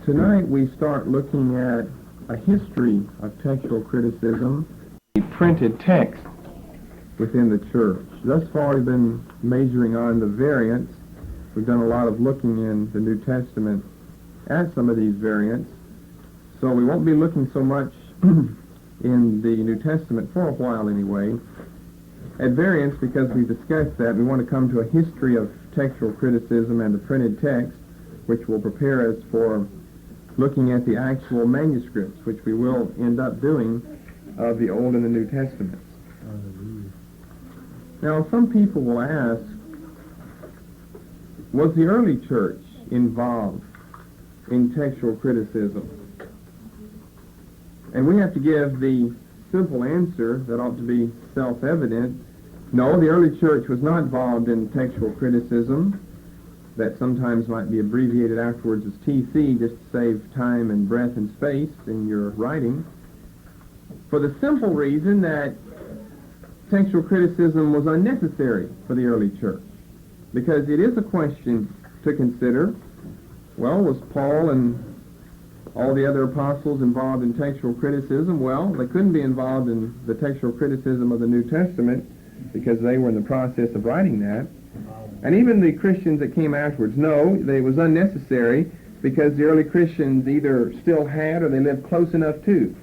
Tonight we start looking at a history of textual criticism, the printed text within the church. Thus far we've been measuring on the variants. We've done a lot of looking in the New Testament at some of these variants. So we won't be looking so much in the New Testament for a while anyway at variants, because we discussed that. We want to come to a history of textual criticism and the printed text, which will prepare us for looking at the actual manuscripts, which we will end up doing, of the Old and the New Testaments. Now, some people will ask, was the early church involved in textual criticism? And we have to give the simple answer that ought to be self-evident. No, the early church was not involved in textual criticism, that sometimes might be abbreviated afterwards as TC, just to save time and breath and space in your writing, for the simple reason that textual criticism was unnecessary for the early church. Because it is a question to consider, well, was Paul and all the other apostles involved in textual criticism? Well, they couldn't be involved in the textual criticism of the New Testament because they were in the process of writing that. And even the Christians that came afterwards, no, it was unnecessary, because the early Christians either still had or they lived close enough to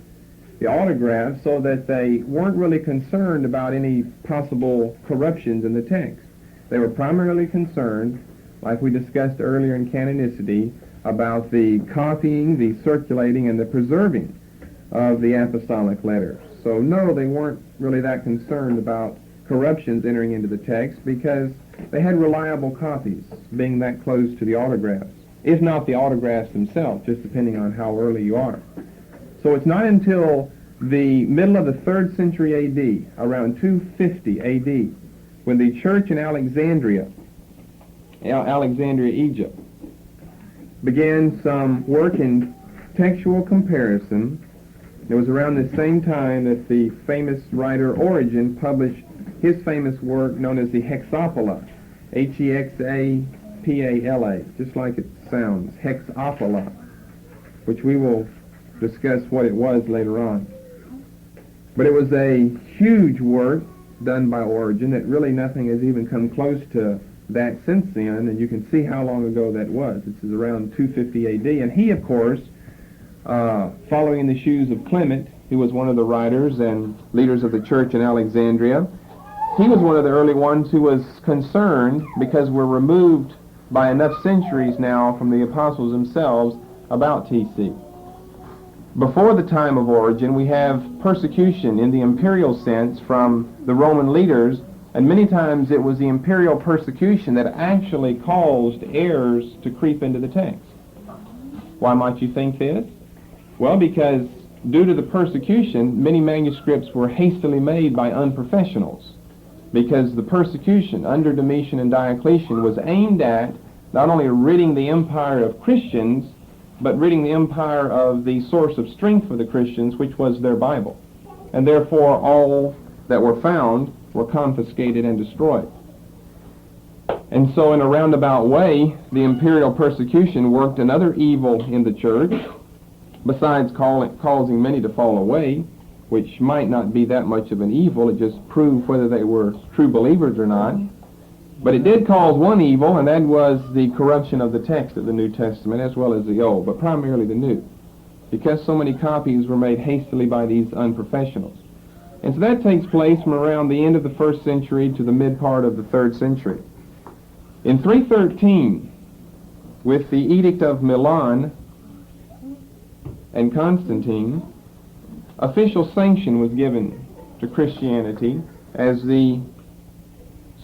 the autographs so that they weren't really concerned about any possible corruptions in the text. They were primarily concerned, like we discussed earlier in Canonicity, about the copying, the circulating, and the preserving of the apostolic letters. So no, they weren't really that concerned about corruptions entering into the text, because they had reliable copies, being that close to the autographs, if not the autographs themselves, just depending on how early you are. So it's not until the middle of the 3rd century A.D., around 250 A.D., when the church in Alexandria, Egypt, began some work in textual comparison. It was around the same time that the famous writer Origen published his famous work known as the Hexapla, Hexapala, just like it sounds, Hexapla, which we will discuss what it was later on. But it was a huge work done by Origen that really nothing has even come close to that since then, and you can see how long ago that was. This is around 250 A.D., and he, of course, following in the shoes of Clement, who was one of the writers and leaders of the church in Alexandria, he was one of the early ones who was concerned, because we're removed by enough centuries now from the apostles themselves, about TC. Before the time of Origen, we have persecution in the imperial sense from the Roman leaders, and many times it was the imperial persecution that actually caused errors to creep into the text. Why might you think this? Well, because due to the persecution, many manuscripts were hastily made by unprofessionals, because the persecution under Domitian and Diocletian was aimed at not only ridding the empire of Christians, but ridding the empire of the source of strength for the Christians, which was their Bible. And therefore all that were found were confiscated and destroyed. And so in a roundabout way, the imperial persecution worked another evil in the church, besides causing many to fall away, which might not be that much of an evil. It just proved whether they were true believers or not. But it did cause one evil, and that was the corruption of the text of the New Testament, as well as the Old, but primarily the New, because so many copies were made hastily by these unprofessionals. And so that takes place from around the end of the 1st century to the mid part of the 3rd century. In 313, with the Edict of Milan and Constantine, official sanction was given to Christianity as the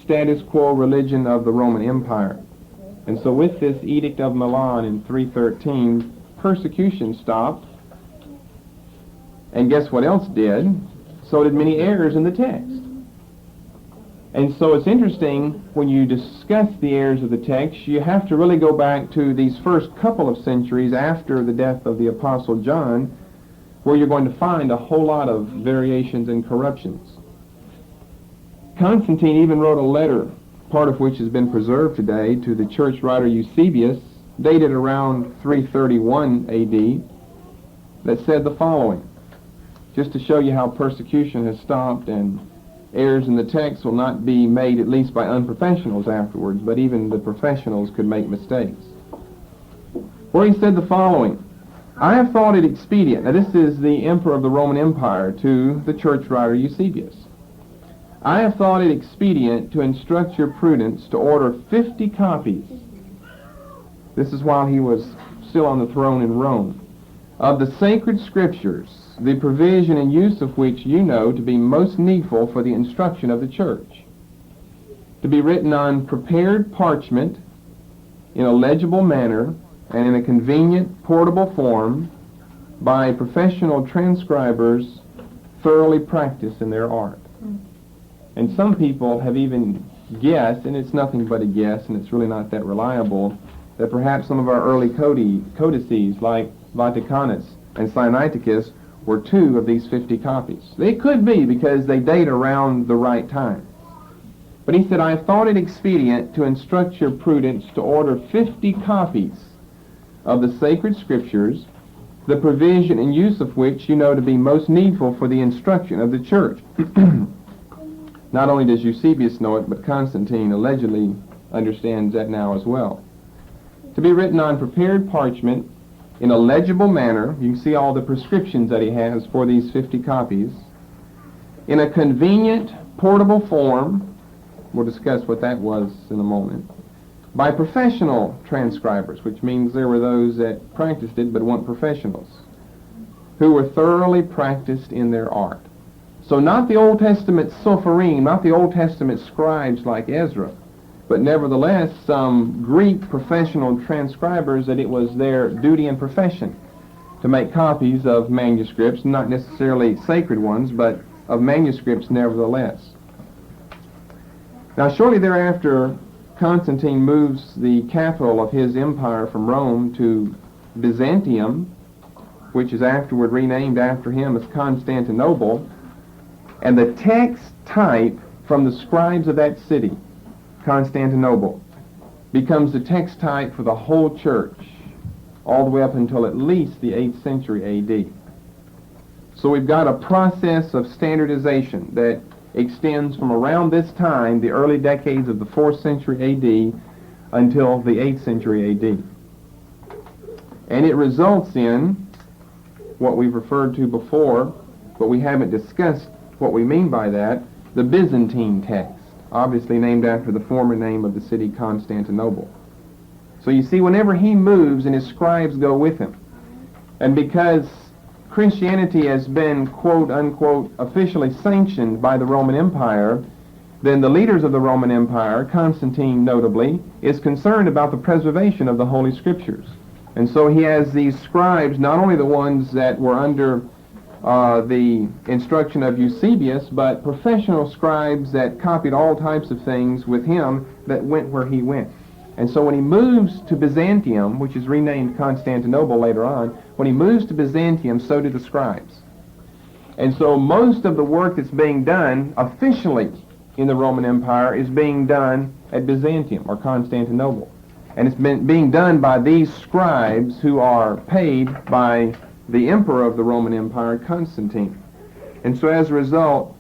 status quo religion of the Roman Empire. And so with this Edict of Milan in 313, persecution stopped. And guess what else did? So did many errors in the text. And so it's interesting, when you discuss the errors of the text, you have to really go back to these first couple of centuries after the death of the Apostle John, where you're going to find a whole lot of variations and corruptions. Constantine even wrote a letter, part of which has been preserved today, to the church writer Eusebius, dated around 331 A.D., that said the following, just to show you how persecution has stopped and errors in the text will not be made at least by unprofessionals afterwards, but even the professionals could make mistakes. Where he said the following, I have thought it expedient. Now this is the emperor of the Roman Empire to the church writer Eusebius. I have thought it expedient to instruct your prudence to order 50 copies. This is while he was still on the throne in Rome. Of the sacred scriptures, the provision and use of which you know to be most needful for the instruction of the church, to be written on prepared parchment in a legible manner and in a convenient, portable form by professional transcribers thoroughly practiced in their art. And some people have even guessed, and it's nothing but a guess, and it's really not that reliable, that perhaps some of our early codices, like Vaticanus and Sinaiticus, were 2 of these 50 copies. They could be because they date around the right time. But he said, I have thought it expedient to instruct your prudence to order 50 copies of the sacred scriptures, the provision and use of which you know to be most needful for the instruction of the church. Not only does Eusebius know it, but Constantine allegedly understands that now as well. To be written on prepared parchment in a legible manner, you can see all the prescriptions that he has for these 50 copies, in a convenient, portable form, we'll discuss what that was in a moment, by professional transcribers, which means there were those that practiced it but weren't professionals, who were thoroughly practiced in their art. So not the Old Testament Sopharim, not the Old Testament scribes like Ezra, but nevertheless some Greek professional transcribers that it was their duty and profession to make copies of manuscripts, not necessarily sacred ones, but of manuscripts nevertheless. Now shortly thereafter, Constantine moves the capital of his empire from Rome to Byzantium, which is afterward renamed after him as Constantinople, and the text type from the scribes of that city, Constantinople, becomes the text type for the whole church, all the way up until at least the 8th century A.D. So we've got a process of standardization that extends from around this time, the early decades of the 4th century A.D., until the 8th century A.D. And it results in what we've referred to before, but we haven't discussed what we mean by that, the Byzantine text, obviously named after the former name of the city Constantinople. So you see, whenever he moves and his scribes go with him, and because Christianity has been, quote unquote, officially sanctioned by the Roman Empire, then the leaders of the Roman Empire, Constantine notably, is concerned about the preservation of the Holy Scriptures. And so he has these scribes, not only the ones that were under the instruction of Eusebius, but professional scribes that copied all types of things with him that went where he went. And so when he moves to Byzantium, which is renamed Constantinople later on, when he moves to Byzantium, so do the scribes. And so most of the work that's being done officially in the Roman Empire is being done at Byzantium or Constantinople. And it's being done by these scribes who are paid by the emperor of the Roman Empire, Constantine. And so as a result,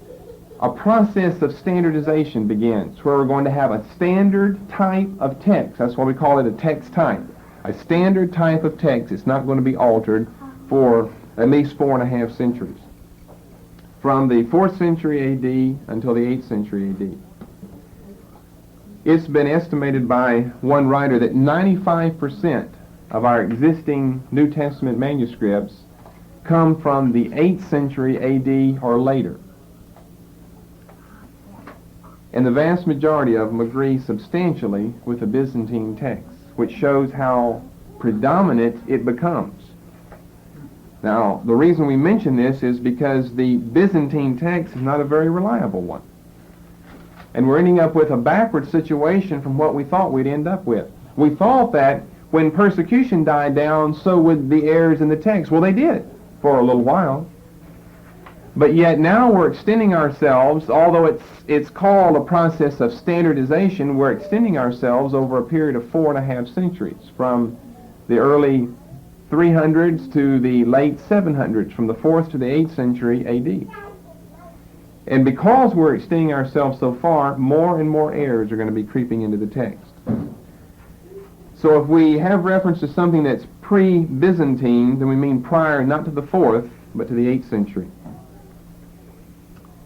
a process of standardization begins, where we're going to have a standard type of text. That's why we call it a text type. A standard type of text. It's not going to be altered for at least 4.5 centuries. From the 4th century A.D. until the 8th century A.D. It's been estimated by one writer that 95% of our existing New Testament manuscripts come from the 8th century A.D. or later. And the vast majority of them agree substantially with the Byzantine text, which shows how predominant it becomes. Now, the reason we mention this is because the Byzantine text is not a very reliable one. And we're ending up with a backward situation from what we thought we'd end up with. We thought that when persecution died down, so would the errors in the text. Well, they did for a little while. But yet now we're extending ourselves, although it's called a process of standardization, we're extending ourselves over a period of 4.5 centuries, from the early 300s to the late 700s, from the 4th to the 8th century AD. And because we're extending ourselves so far, more and more errors are going to be creeping into the text. So if we have reference to something that's pre-Byzantine, then we mean prior not to the 4th, but to the 8th century.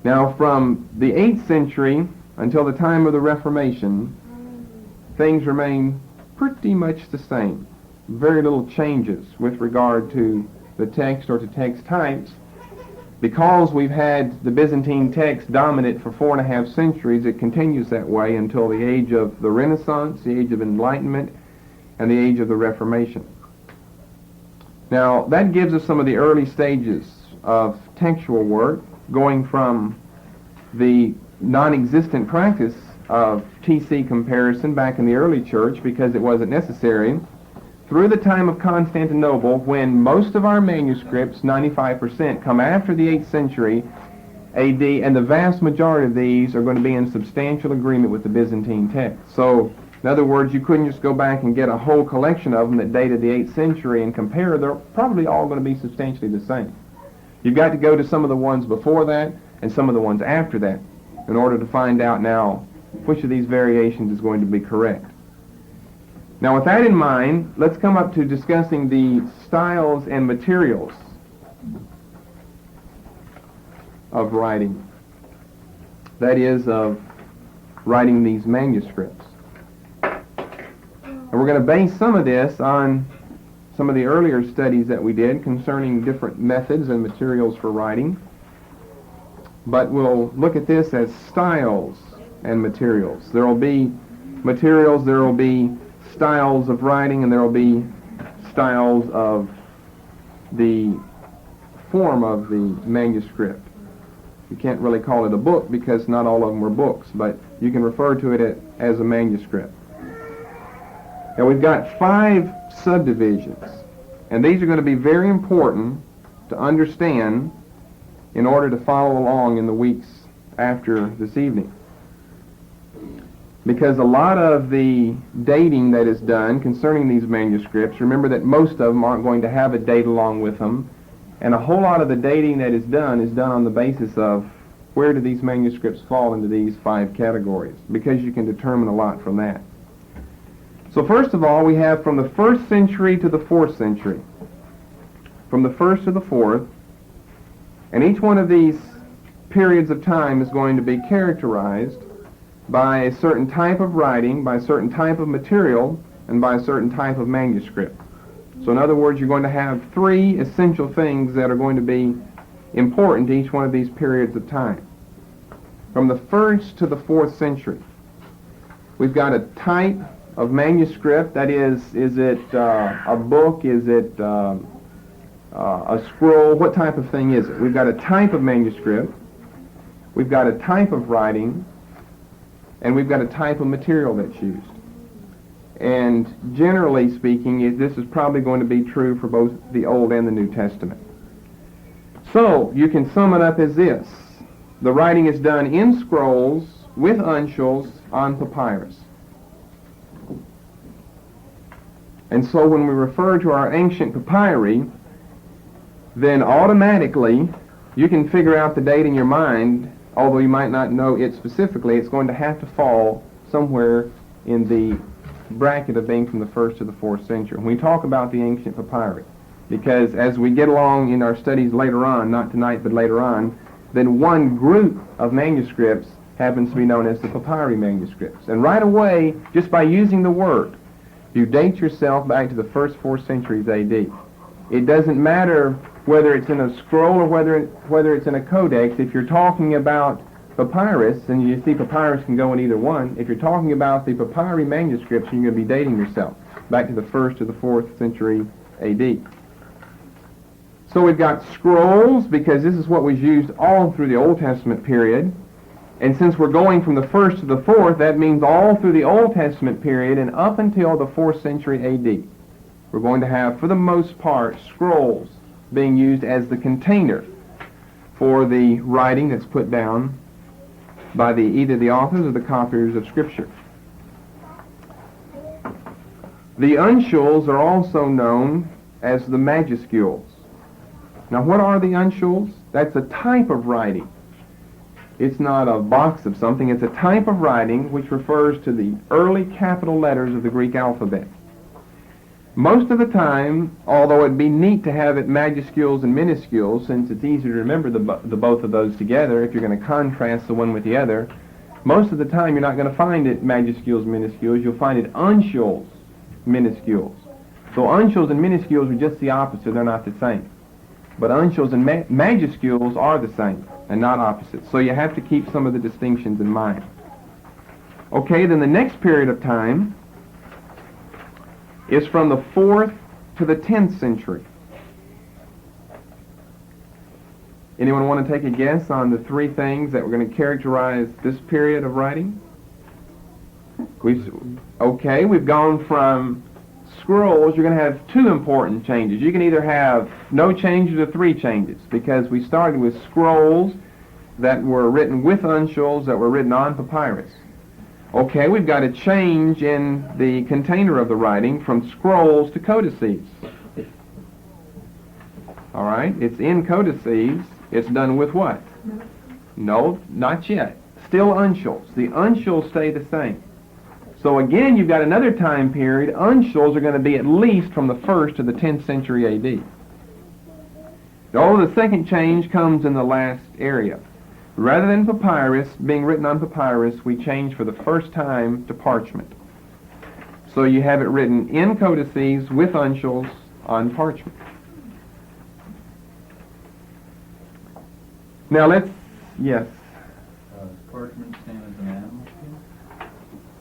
Now, from the 8th century until the time of the Reformation, things remain pretty much the same. Very little changes with regard to the text or to text types. Because we've had the Byzantine text dominant for 4.5 centuries, it continues that way until the age of the Renaissance, the age of Enlightenment, and the age of the Reformation. Now, that gives us some of the early stages of textual work, going from the non-existent practice of TC comparison back in the early church because it wasn't necessary, through the time of Constantinople, when most of our manuscripts, 95%, come after the 8th century AD, and the vast majority of these are going to be in substantial agreement with the Byzantine text. So, in other words, you couldn't just go back and get a whole collection of them that dated the 8th century and compare. They're probably all going to be substantially the same. You've got to go to some of the ones before that and some of the ones after that in order to find out now which of these variations is going to be correct. Now, with that in mind, let's come up to discussing the styles and materials of writing. That is, of writing these manuscripts. And we're going to base some of this on some of the earlier studies that we did concerning different methods and materials for writing. But we'll look at this as styles and materials. There will be materials, there will be styles of writing, and there will be styles of the form of the manuscript. You can't really call it a book because not all of them were books, but you can refer to it as a manuscript. Now, we've got 5 subdivisions, and these are going to be very important to understand in order to follow along in the weeks after this evening. Because a lot of the dating that is done concerning these manuscripts, remember that most of them aren't going to have a date along with them, and a whole lot of the dating that is done on the basis of where do these manuscripts fall into these 5 categories, because you can determine a lot from that. So first of all, we have from the 1st century to the 4th century. From the 1st to the 4th, and each one of these periods of time is going to be characterized by a certain type of writing, by a certain type of material, and by a certain type of manuscript. So in other words, you're going to have 3 essential things that are going to be important to each one of these periods of time. From the 1st to the 4th century, we've got a type of manuscript. That is it a book? Is it a scroll? What type of thing is it? We've got a type of manuscript, we've got a type of writing, and we've got a type of material that's used. And generally speaking, this is probably going to be true for both the Old and the New Testament. So, you can sum it up as this. The writing is done in scrolls with uncials on papyrus. And so when we refer to our ancient papyri, then automatically you can figure out the date in your mind. Although you might not know it specifically, it's going to have to fall somewhere in the bracket of being from the 1st to the 4th century. When we talk about the ancient papyri, because as we get along in our studies later on, not tonight but later on, then one group of manuscripts happens to be known as the papyri manuscripts. And right away, just by using the word, you date yourself back to the first 4 centuries AD. It doesn't matter whether it's in a scroll or whether it's in a codex. If you're talking about papyrus, and you see papyrus can go in either one, if you're talking about the papyri manuscripts, you're going to be dating yourself back to the 1st to the 4th century AD. So we've got scrolls, because this is what was used all through the Old Testament period. And since we're going from the 1st to the 4th, that means all through the Old Testament period and up until the 4th century AD. We're going to have, for the most part, scrolls being used as the container for the writing that's put down by either the authors or the copiers of Scripture. The uncials are also known as the majuscules. Now, what are the uncials? That's a type of writing. It's not a box of something. It's a type of writing which refers to the early capital letters of the Greek alphabet. Most of the time, although it'd be neat to have it majuscules and minuscules, since it's easier to remember the both of those together if you're going to contrast the one with the other, most of the time you're not going to find it majuscules, minuscules. You'll find it uncials, minuscules. So uncials and minuscules are just the opposite. They're not the same. But uncials and majuscules are the same and not opposites. So you have to keep some of the distinctions in mind. Okay, then the next period of time is from the 4th to the 10th century. Anyone want to take a guess on the three things that were going to characterize this period of writing? Okay, we've gone from scrolls. You're going to have two important changes. You can either have no changes or three changes, because we started with scrolls that were written with uncials that were written on papyrus. Okay, we've got a change in the container of the writing from scrolls to codices. All right, it's in codices. It's done with what? No, not yet. Still uncials. The uncials stay the same. So again, you've got another time period. Uncials are going to be at least from the 1st to the 10th century A.D. Oh, the second change comes in the last area. Rather than papyrus, being written on papyrus, we change for the first time to parchment. So you have it written in codices with uncials on parchment. Now yes. Parchment same as an animal skin?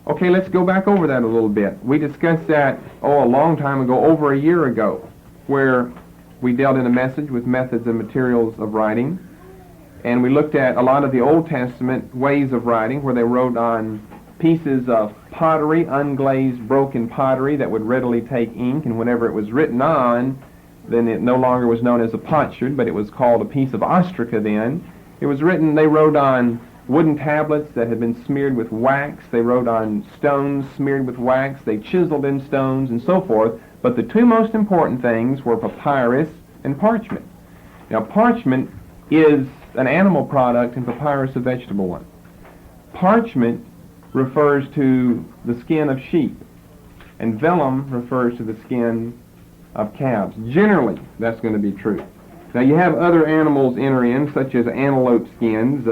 Okay, let's go back over that a little bit. We discussed that, a long time ago, over a year ago, where we dealt in a message with methods and materials of writing. And we looked at a lot of the Old Testament ways of writing, where they wrote on pieces of pottery, unglazed, broken pottery that would readily take ink, and whenever it was written on, then it no longer was known as a potsherd, but it was called a piece of ostraca then. It was written, they wrote on wooden tablets that had been smeared with wax. They wrote on stones smeared with wax. They chiseled in stones and so forth. But the two most important things were papyrus and parchment. Now, parchment is an animal product and papyrus a vegetable one. Parchment refers to the skin of sheep, and vellum refers to the skin of calves. Generally, that's going to be true. Now, you have other animals enter in, such as antelope skins.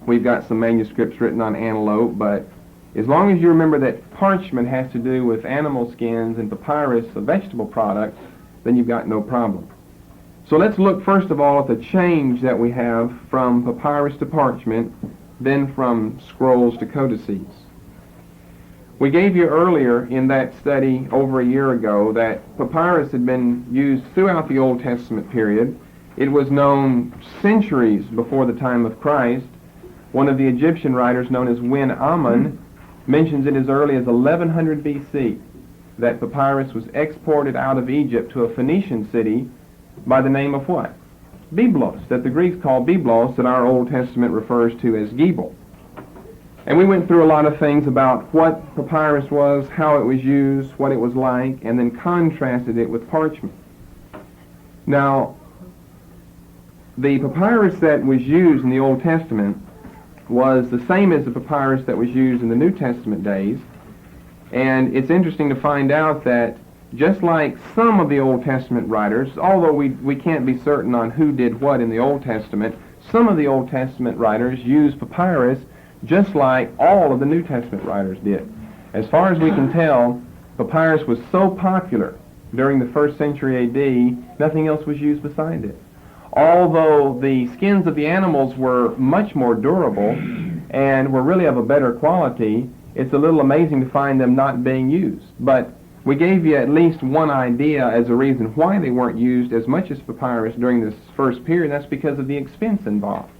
We've got some manuscripts written on antelope, but as long as you remember that parchment has to do with animal skins and papyrus a vegetable product, then you've got no problem. So let's look first of all at the change that we have from papyrus to parchment, then from scrolls to codices. We gave you earlier in that study over a year ago that papyrus had been used throughout the Old Testament period. It was known centuries before the time of Christ. One of the Egyptian writers, known as Win Amun, mentions it as early as 1100 BC that papyrus was exported out of Egypt to a Phoenician city by the name of what? Biblos, that the Greeks call Biblos, that our Old Testament refers to as Gebel. And we went through a lot of things about what papyrus was, how it was used, what it was like, and then contrasted it with parchment. Now, the papyrus that was used in the Old Testament was the same as the papyrus that was used in the New Testament days. And it's interesting to find out that just like some of the Old Testament writers, although we can't be certain on who did what in the Old Testament, some of the Old Testament writers used papyrus just like all of the New Testament writers did. As far as we can tell, papyrus was so popular during the 1st century A.D., nothing else was used beside it. Although the skins of the animals were much more durable and were really of a better quality, it's a little amazing to find them not being used. But we gave you at least one idea as a reason why they weren't used as much as papyrus during this first period. That's because of the expense involved.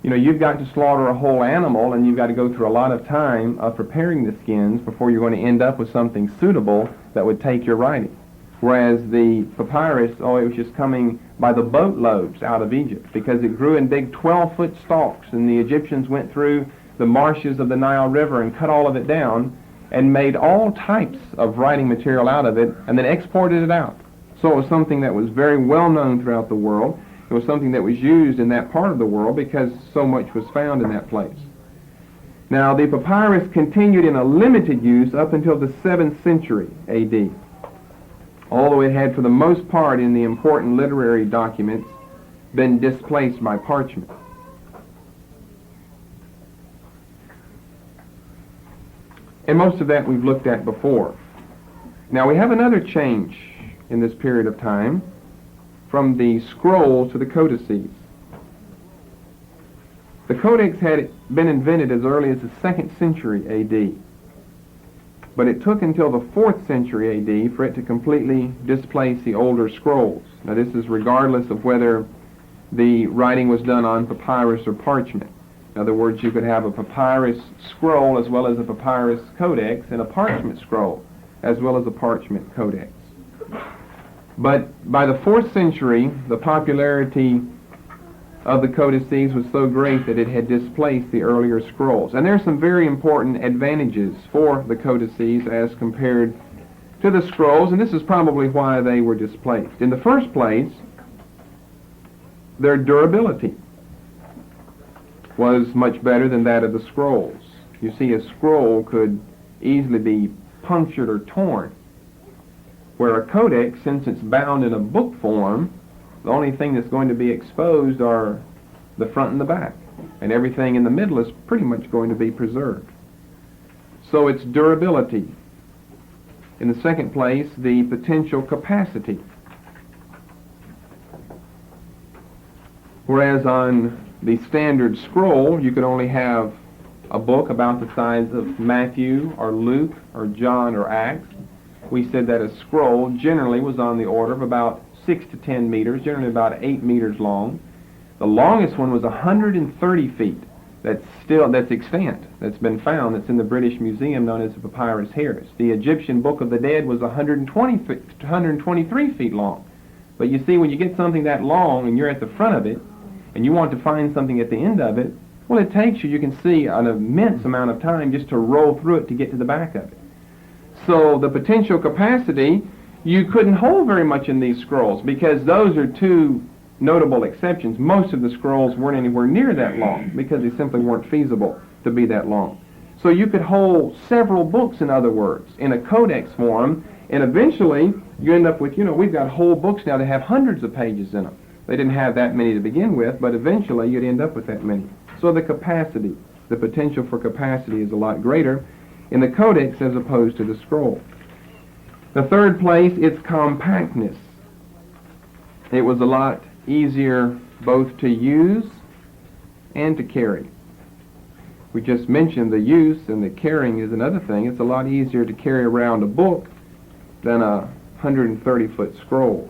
You know, you've got to slaughter a whole animal, and you've got to go through a lot of time of preparing the skins before you're going to end up with something suitable that would take your writing. Whereas the papyrus, it was just coming by the boatloads out of Egypt because it grew in big 12-foot stalks, and the Egyptians went through the marshes of the Nile River and cut all of it down, and made all types of writing material out of it and then exported it out. So it was something that was very well known throughout the world. It was something that was used in that part of the world because so much was found in that place. Now, the papyrus continued in a limited use up until the 7th century A.D., although it had for the most part in the important literary documents been displaced by parchment. And most of that we've looked at before. Now we have another change in this period of time from the scrolls to the codices. The codex had been invented as early as the 2nd century A.D., but it took until the 4th century A.D. for it to completely displace the older scrolls. Now this is regardless of whether the writing was done on papyrus or parchment. In other words, you could have a papyrus scroll as well as a papyrus codex, and a parchment scroll as well as a parchment codex. But by the 4th century, the popularity of the codices was so great that it had displaced the earlier scrolls. And there are some very important advantages for the codices as compared to the scrolls, and this is probably why they were displaced. In the first place, their durability was much better than that of the scrolls. You see, a scroll could easily be punctured or torn, where a codex, since it's bound in a book form, the only thing that's going to be exposed are the front and the back, and everything in the middle is pretty much going to be preserved. So it's durability. In the second place, the potential capacity. Whereas on the standard scroll, you could only have a book about the size of Matthew or Luke or John or Acts. We said that a scroll generally was on the order of about 6 to 10 meters, generally about 8 meters long. The longest one was 130 feet. That's extant, that's been found, that's in the British Museum, known as the Papyrus Harris. The Egyptian Book of the Dead was 123 feet long. But you see, when you get something that long and you're at the front of it, and you want to find something at the end of it, well, it takes you can see, an immense amount of time just to roll through it to get to the back of it. So the potential capacity, you couldn't hold very much in these scrolls, because those are two notable exceptions. Most of the scrolls weren't anywhere near that long because they simply weren't feasible to be that long. So you could hold several books, in other words, in a codex form, and eventually you end up with, we've got whole books now that have hundreds of pages in them. They didn't have that many to begin with, but eventually you'd end up with that many. So the capacity, the potential for capacity is a lot greater in the codex as opposed to the scroll. The third place, its compactness. It was a lot easier both to use and to carry. We just mentioned the use, and the carrying is another thing. It's a lot easier to carry around a book than a 130-foot scroll.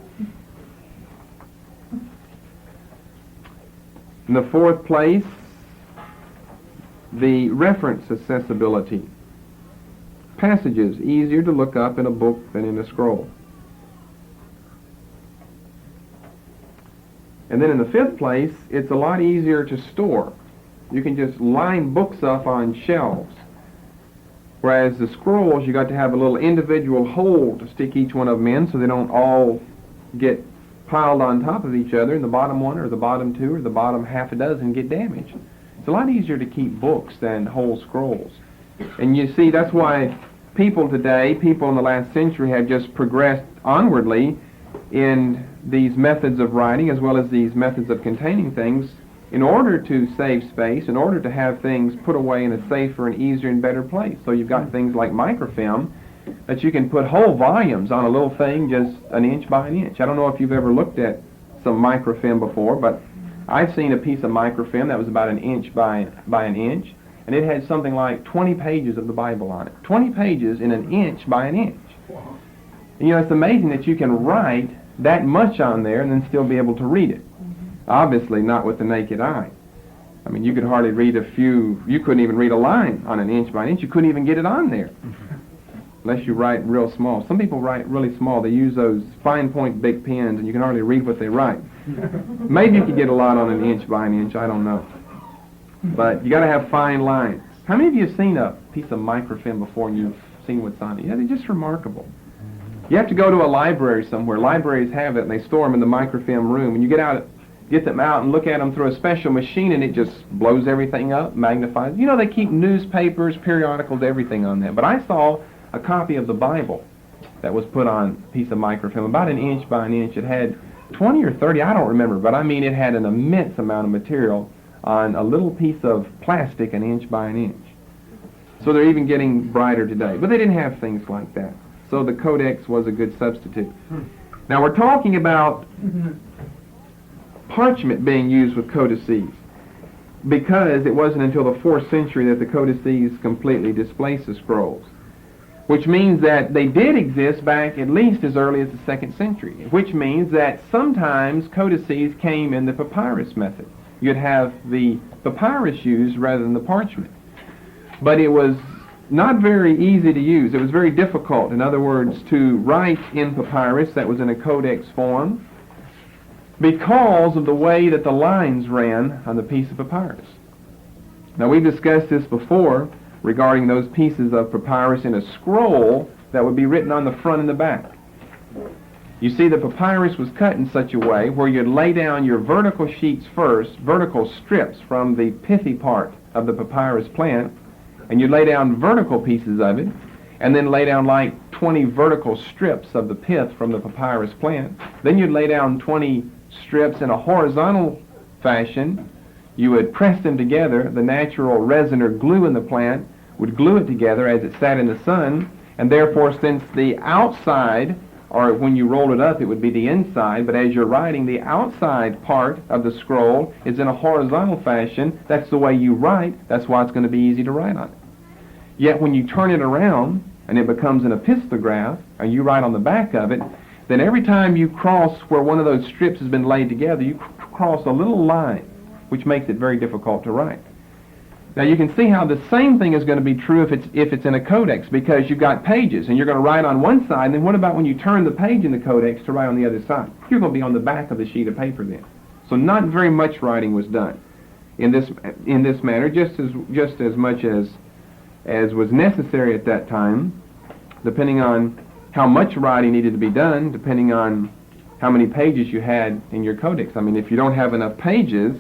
In the fourth place, the reference accessibility. Passages easier to look up in a book than in a scroll. And then in the fifth place, it's a lot easier to store. You can just line books up on shelves. Whereas the scrolls, you got to have a little individual hole to stick each one of them in so they don't all get piled on top of each other, and the bottom one or the bottom two or the bottom half a dozen get damaged. It's a lot easier to keep books than whole scrolls. And you see, that's why people today, people in the last century, have just progressed onwardly in these methods of writing as well as these methods of containing things in order to save space, in order to have things put away in a safer and easier and better place. So you've got things like microfilm that you can put whole volumes on a little thing just an inch by an inch. I don't know if you've ever looked at some microfilm before, but I've seen a piece of microfilm that was about an inch by an inch, and it had something like 20 pages of the Bible on it. 20 pages in an inch by an inch. And, it's amazing that you can write that much on there and then still be able to read it. Obviously not with the naked eye. I mean, you could hardly read you couldn't even read a line on an inch by an inch. You couldn't even get it on there unless you write real small. Some people write really small. They use those fine point big pens, and you can hardly read what they write. Maybe you could get a lot on an inch by an inch, I don't know. But you got to have fine lines. How many of you have seen a piece of microfilm before and you've seen what's on it. Yeah, they're just remarkable. You have to go to a library somewhere. Libraries have it, and they store them in the microfilm room. And you get them out and look at them through a special machine, and it just blows everything up, magnifies. You know, they keep newspapers, periodicals, everything on that. But I saw a copy of the Bible that was put on a piece of microfilm, about an inch by an inch. It had 20 or 30, I don't remember, but I mean it had an immense amount of material on a little piece of plastic, an inch by an inch. So they're even getting brighter today. But they didn't have things like that. So the codex was a good substitute. Now we're talking about parchment being used with codices, because it wasn't until the 4th century that the codices completely displaced the scrolls, which means that they did exist back at least as early as the 2nd century, which means that sometimes codices came in the papyrus method. You'd have the papyrus used rather than the parchment. But it was not very easy to use. It was very difficult, in other words, to write in papyrus that was in a codex form because of the way that the lines ran on the piece of papyrus. Now, we've discussed this before regarding those pieces of papyrus in a scroll that would be written on the front and the back. You see, the papyrus was cut in such a way where you'd lay down your vertical sheets first, vertical strips from the pithy part of the papyrus plant, and you'd lay down vertical pieces of it, and then lay down like 20 vertical strips of the pith from the papyrus plant. Then you'd lay down 20 strips in a horizontal fashion. You would press them together. The natural resin or glue in the plant would glue it together as it sat in the sun, and therefore, since the outside, or when you roll it up, it would be the inside, but as you're writing, the outside part of the scroll is in a horizontal fashion. That's the way you write. That's why it's going to be easy to write on it. Yet when you turn it around and it becomes an epistograph, and you write on the back of it, then every time you cross where one of those strips has been laid together, you cross a little line, which makes it very difficult to write. Now you can see how the same thing is going to be true if it's in a codex, because you've got pages and you're going to write on one side, and then what about when you turn the page in the codex to write on the other side? You're going to be on the back of the sheet of paper then. So not very much writing was done in this manner, just as much as was necessary at that time, depending on how much writing needed to be done, depending on how many pages you had in your codex. I mean, if you don't have enough pages,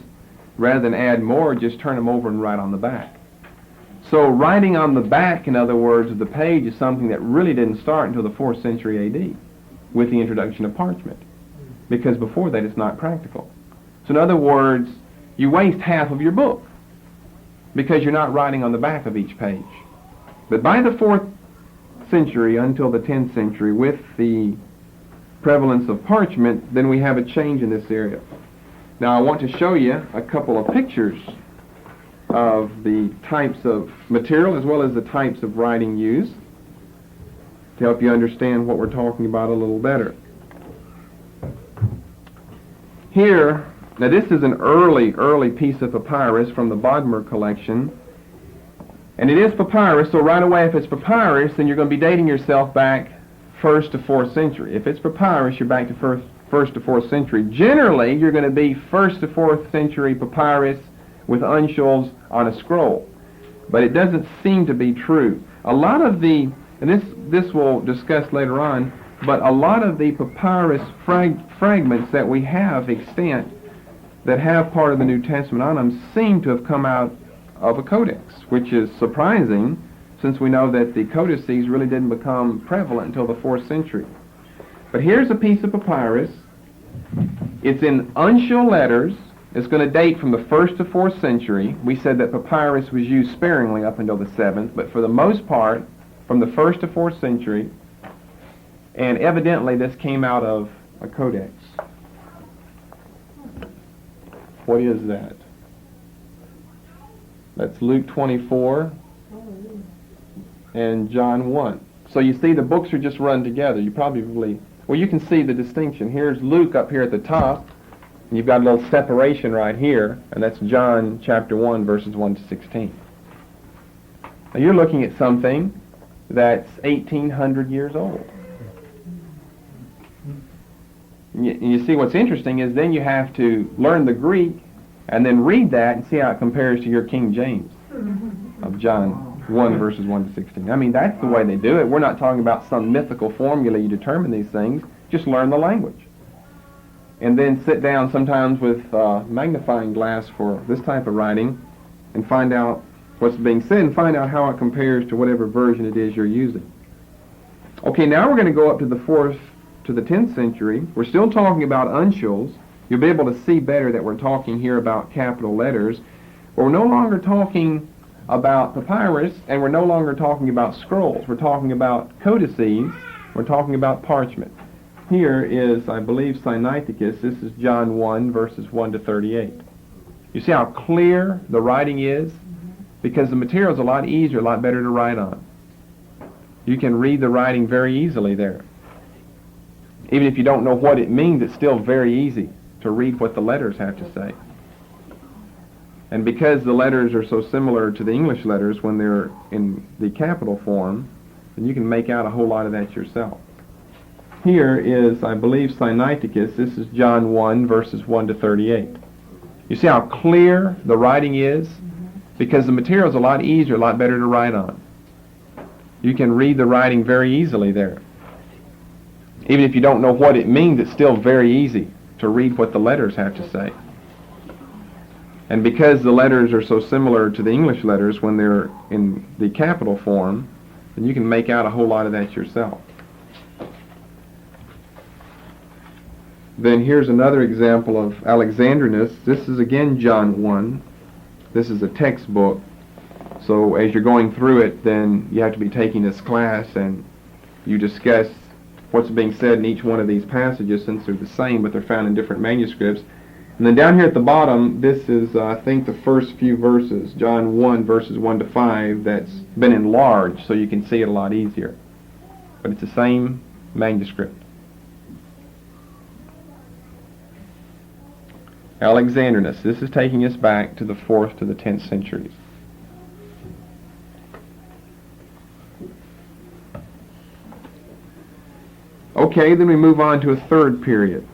rather than add more, just turn them over and write on the back. So writing on the back, in other words, of the page is something that really didn't start until the 4th century A.D. with the introduction of parchment, because before that it's not practical. So in other words, you waste half of your book because you're not writing on the back of each page. But by the 4th century until the 10th century, with the prevalence of parchment, then we have a change in this area. Now I want to show you a couple of pictures of the types of material as well as the types of writing used to help you understand what we're talking about a little better. Here, now this is an early piece of papyrus from the Bodmer collection, and it is papyrus, so right away if it's papyrus, then you're going to be dating yourself back 1st to 4th century. If it's papyrus, you're back to 1st to 4th century. Generally, you're going to be 1st to 4th century papyrus with uncials on a scroll. But it doesn't seem to be true. A lot of the, and this we'll discuss later on, but a lot of the papyrus fragments that we have extant that have part of the New Testament on them seem to have come out of a codex, which is surprising since we know that the codices really didn't become prevalent until the 4th century. But here's a piece of papyrus. It's in uncial letters. It's going to date from the 1st to 4th century. We said that papyrus was used sparingly up until the 7th, but for the most part, from the 1st to 4th century, and evidently this came out of a codex. What is that? That's Luke 24 and John 1. So you see the books are just run together. You probably, well, you can see the distinction. Here's Luke up here at the top, and you've got a little separation right here, and that's John chapter 1, verses 1 to 16. Now you're looking at something that's 1,800 years old. And you see what's interesting is then you have to learn the Greek and then read that and see how it compares to your King James of John 1 verses 1 to 16. I mean, that's the way they do it. We're not talking about some mythical formula you determine these things. Just learn the language. And then sit down sometimes with magnifying glass for this type of writing and find out what's being said and find out how it compares to whatever version it is you're using. Okay, now we're going to go up to the 4th to the 10th century. We're still talking about uncials. You'll be able to see better that we're talking here about capital letters. But we're no longer talking about papyrus, and we're no longer talking about scrolls. We're talking about codices. We're talking about parchment. Here is, I believe, Sinaiticus. This is John 1, verses 1 to 38. You see how clear the writing is? Because the material is a lot easier, a lot better to write on. You can read the writing very easily there. Even if you don't know what it means, it's still very easy to read what the letters have to say. And because the letters are so similar to the English letters when they're in the capital form, then you can make out a whole lot of that yourself. Here is, I believe, Sinaiticus. This is John 1, verses 1 to 38. You see how clear the writing is? Because the material is a lot easier, a lot better to write on. You can read the writing very easily there. Even if you don't know what it means, it's still very easy to read what the letters have to say. And because the letters are so similar to the English letters when they're in the capital form, then you can make out a whole lot of that yourself. Then here's another example of Alexandrinus. This is again John 1. This is a textbook. So as you're going through it, then you have to be taking this class and you discuss what's being said in each one of these passages since they're the same, but they're found in different manuscripts. And then down here at the bottom, this is, I think, the first few verses, John 1, verses 1 to 5, that's been enlarged so you can see it a lot easier. But it's the same manuscript. Alexandrinus. This is taking us back to the 4th to the 10th centuries. Okay, then we move on to a third period.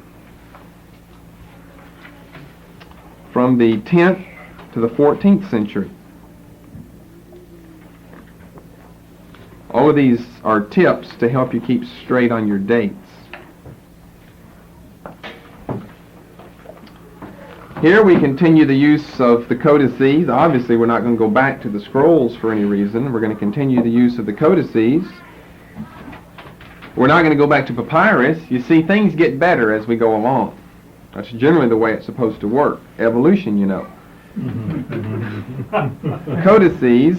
From the 10th to the 14th century. All of these are tips to help you keep straight on your dates. Here we continue the use of the codices. Obviously, we're not going to go back to the scrolls for any reason. We're going to continue the use of the codices. We're not going to go back to papyrus. You see, things get better as we go along. That's generally the way it's supposed to work. Evolution, you know. Codices,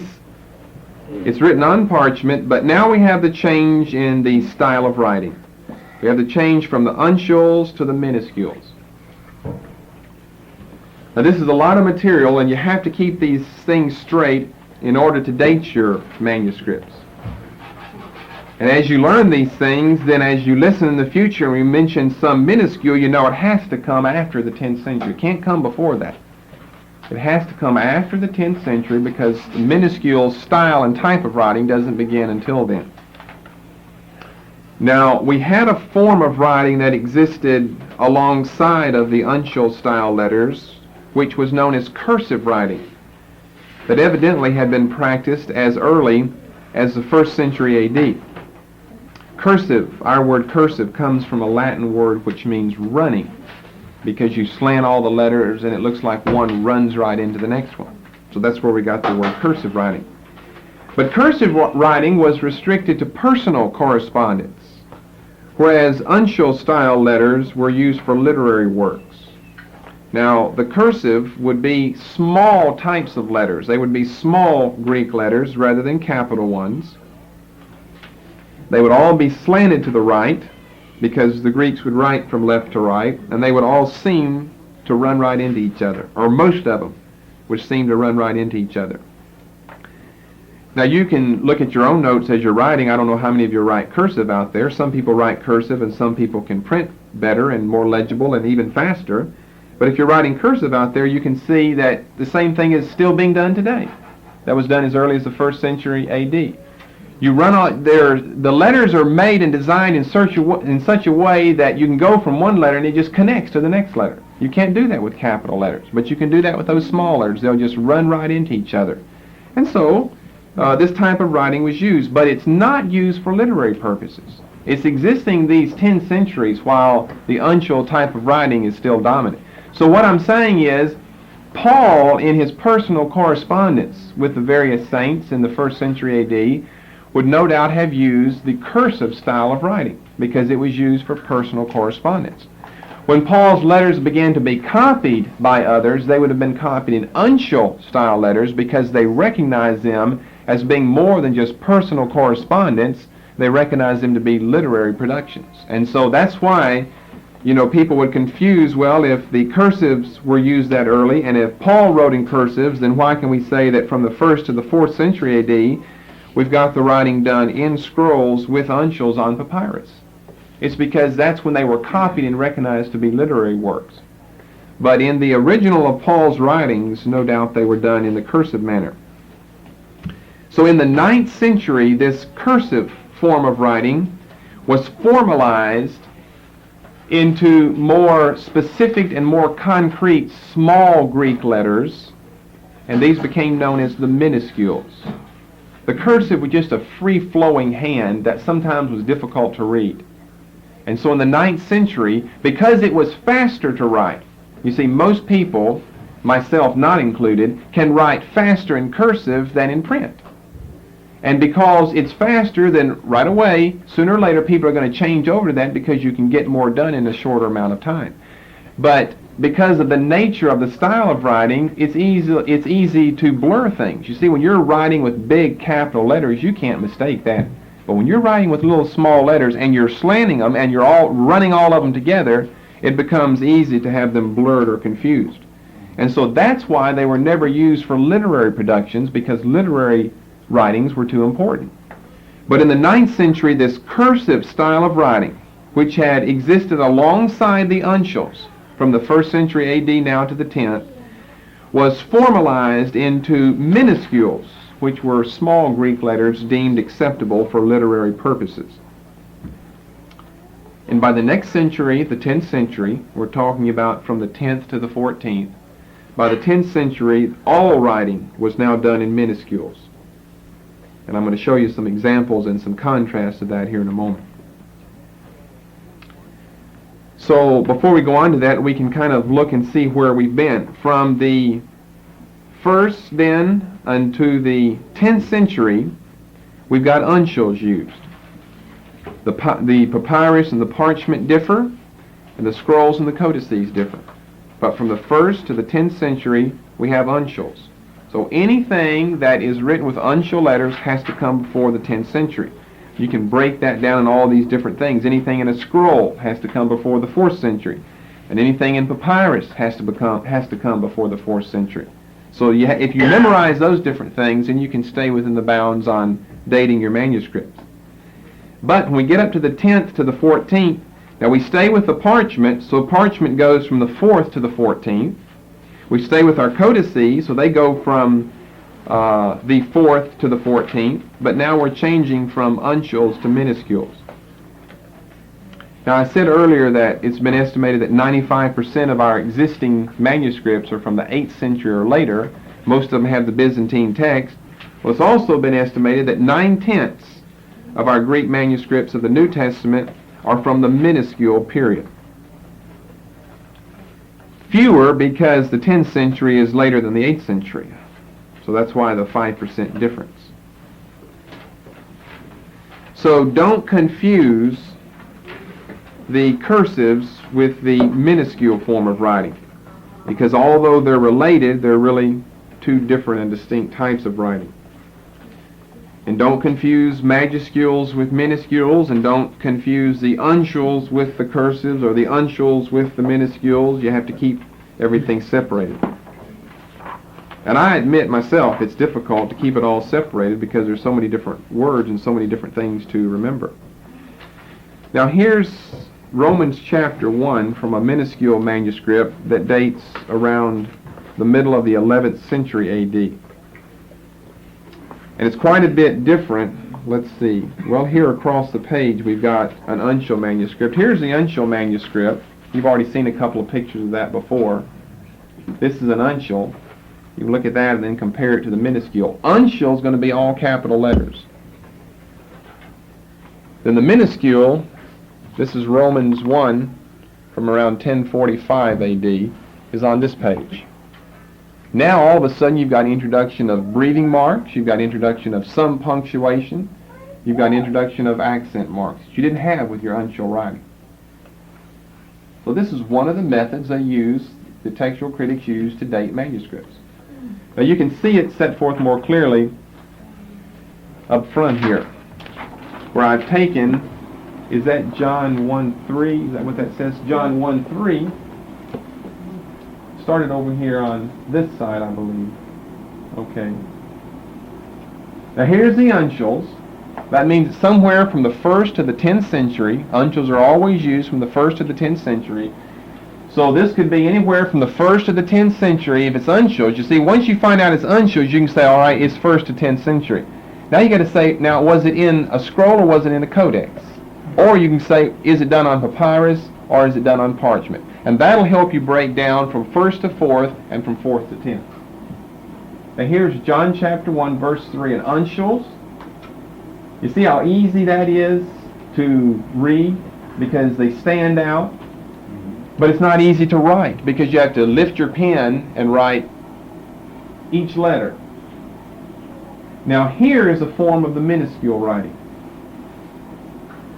it's written on parchment, but now we have the change in the style of writing. We have the change from the uncials to the minuscules. Now this is a lot of material, and you have to keep these things straight in order to date your manuscripts. And as you learn these things, then as you listen in the future and we mention some minuscule, you know it has to come after the 10th century. It can't come before that. It has to come after the 10th century because the minuscule style and type of writing doesn't begin until then. Now, we had a form of writing that existed alongside of the uncial style letters, which was known as cursive writing, that evidently had been practiced as early as the 1st century A.D. Cursive, our word cursive, comes from a Latin word which means running, because you slant all the letters and it looks like one runs right into the next one. So that's where we got the word cursive writing. But cursive writing was restricted to personal correspondence, whereas uncial style letters were used for literary works. Now, the cursive would be small types of letters. They would be small Greek letters rather than capital ones. They would all be slanted to the right because the Greeks would write from left to right, and they would all seem to run right into each other, or most of them would seem to run right into each other. Now you can look at your own notes as you're writing. I don't know how many of you write cursive out there. Some people write cursive and some people can print better and more legible and even faster. But if you're writing cursive out there, you can see that the same thing is still being done today. That was done as early as the 1st century A.D. You run out there, the letters are made and designed in such a way that you can go from one letter and it just connects to the next letter. You can't do that with capital letters, but you can do that with those small letters. They'll just run right into each other. And so, this type of writing was used, but it's not used for literary purposes. It's existing these 10 centuries while the uncial type of writing is still dominant. So what I'm saying is, Paul, in his personal correspondence with the various saints in the 1st century A.D., would no doubt have used the cursive style of writing because it was used for personal correspondence. When Paul's letters began to be copied by others, they would have been copied in uncial style letters because they recognized them as being more than just personal correspondence. They recognized them to be literary productions. And so that's why, people would confuse, well, if the cursives were used that early, and if Paul wrote in cursives, then why can we say that from the 1st to the 4th century A.D., we've got the writing done in scrolls with uncials on papyrus? It's because that's when they were copied and recognized to be literary works. But in the original of Paul's writings, no doubt they were done in the cursive manner. So in the 9th century, this cursive form of writing was formalized into more specific and more concrete small Greek letters, and these became known as the minuscules. The cursive was just a free-flowing hand that sometimes was difficult to read. And so in the 9th century, because it was faster to write, you see, most people, myself not included, can write faster in cursive than in print. And because it's faster, then right away, sooner or later, people are going to change over to that because you can get more done in a shorter amount of time. But because of the nature of the style of writing, it's easy to blur things. You see, when you're writing with big capital letters, you can't mistake that. But when you're writing with little small letters and you're slanting them and you're all running all of them together, it becomes easy to have them blurred or confused. And so that's why they were never used for literary productions, because literary writings were too important. But in the 9th century, this cursive style of writing, which had existed alongside the uncials from the 1st century A.D. now to the 10th, was formalized into minuscules, which were small Greek letters deemed acceptable for literary purposes. And by the next century, the 10th century, we're talking about from the 10th to the 14th, by the 10th century, all writing was now done in minuscules. And I'm going to show you some examples and some contrast to that here in a moment. So before we go on to that, we can kind of look and see where we've been. From the 1st then unto the 10th century, we've got uncials used. The papyrus and the parchment differ, and the scrolls and the codices differ. But from the 1st to the 10th century, we have uncials. So anything that is written with uncial letters has to come before the 10th century. You can break that down in all these different things. Anything in a scroll has to come before the 4th century. And anything in papyrus has to come before the 4th century. So if you memorize those different things, then you can stay within the bounds on dating your manuscripts. But when we get up to the 10th to the 14th, now we stay with the parchment, so parchment goes from the 4th to the 14th. We stay with our codices, so they go from the 4th to the 14th, but now we're changing from uncials to minuscules. Now I said earlier that it's been estimated that 95% of our existing manuscripts are from the 8th century or later. Most of them have the Byzantine text. Well, it's also been estimated that 9/10 of our Greek manuscripts of the New Testament are from the minuscule period. Fewer because the 10th century is later than the 8th century. So that's why the 5% difference. So don't confuse the cursives with the minuscule form of writing, because although they're related, they're really two different and distinct types of writing. And don't confuse majuscules with minuscules, and don't confuse the uncials with the cursives or the uncials with the minuscules. You have to keep everything separated. And I admit myself it's difficult to keep it all separated because there's so many different words and so many different things to remember. Now here's Romans chapter 1 from a minuscule manuscript that dates around the middle of the 11th century A.D. And it's quite a bit different. Let's see. Well, here across the page we've got an uncial manuscript. Here's the uncial manuscript. You've already seen a couple of pictures of that before. This is an uncial. You can look at that and then compare it to the minuscule. Uncial is going to be all capital letters. Then the minuscule, this is Romans 1 from around 1045 AD, is on this page. Now all of a sudden you've got introduction of breathing marks, you've got introduction of some punctuation, you've got introduction of accent marks that you didn't have with your uncial writing. So this is one of the methods the textual critics use to date manuscripts. Now you can see it set forth more clearly up front here, where I've taken, is that John 1:3? Is that what that says? John 1:3. Started over here on this side, I believe. Okay. Now here's the uncials. That means somewhere from the 1st to the 10th century. Uncials are always used from the 1st to the 10th century. So this could be anywhere from the 1st to the 10th century if it's uncials. You see, once you find out it's uncials, you can say, all right, it's 1st to 10th century. Now you got to say, now was it in a scroll or was it in a codex? Or you can say, is it done on papyrus or is it done on parchment? And that'll help you break down from 1st to 4th and from 4th to 10th. Now here's John chapter 1 verse 3 in uncials. You see how easy that is to read because they stand out? But it's not easy to write because you have to lift your pen and write each letter. Now here is a form of the minuscule writing.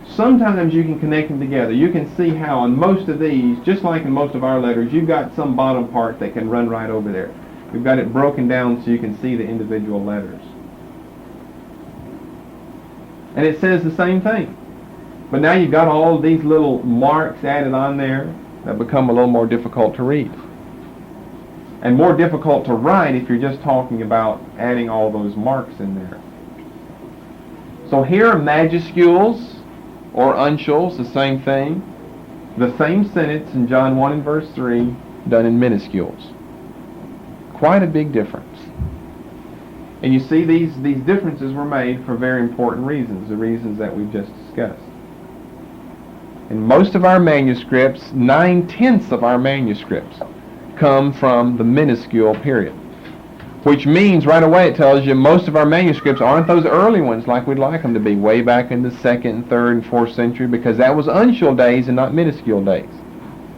Sometimes you can connect them together. You can see how in most of these, just like in most of our letters, you've got some bottom part that can run right over there. We've got it broken down so you can see the individual letters. And it says the same thing. But now you've got all of these little marks added on there that become a little more difficult to read. And more difficult to write if you're just talking about adding all those marks in there. So here are majuscules or uncials, the same thing. The same sentence in John 1 and verse 3 done in minuscules. Quite a big difference. And you see these differences were made for very important reasons, the reasons that we've just discussed. In most of our manuscripts, 9/10 of our manuscripts come from the minuscule period. Which means right away it tells you most of our manuscripts aren't those early ones like we'd like them to be, way back in the 2nd and 3rd and 4th century, because that was uncial days and not minuscule days.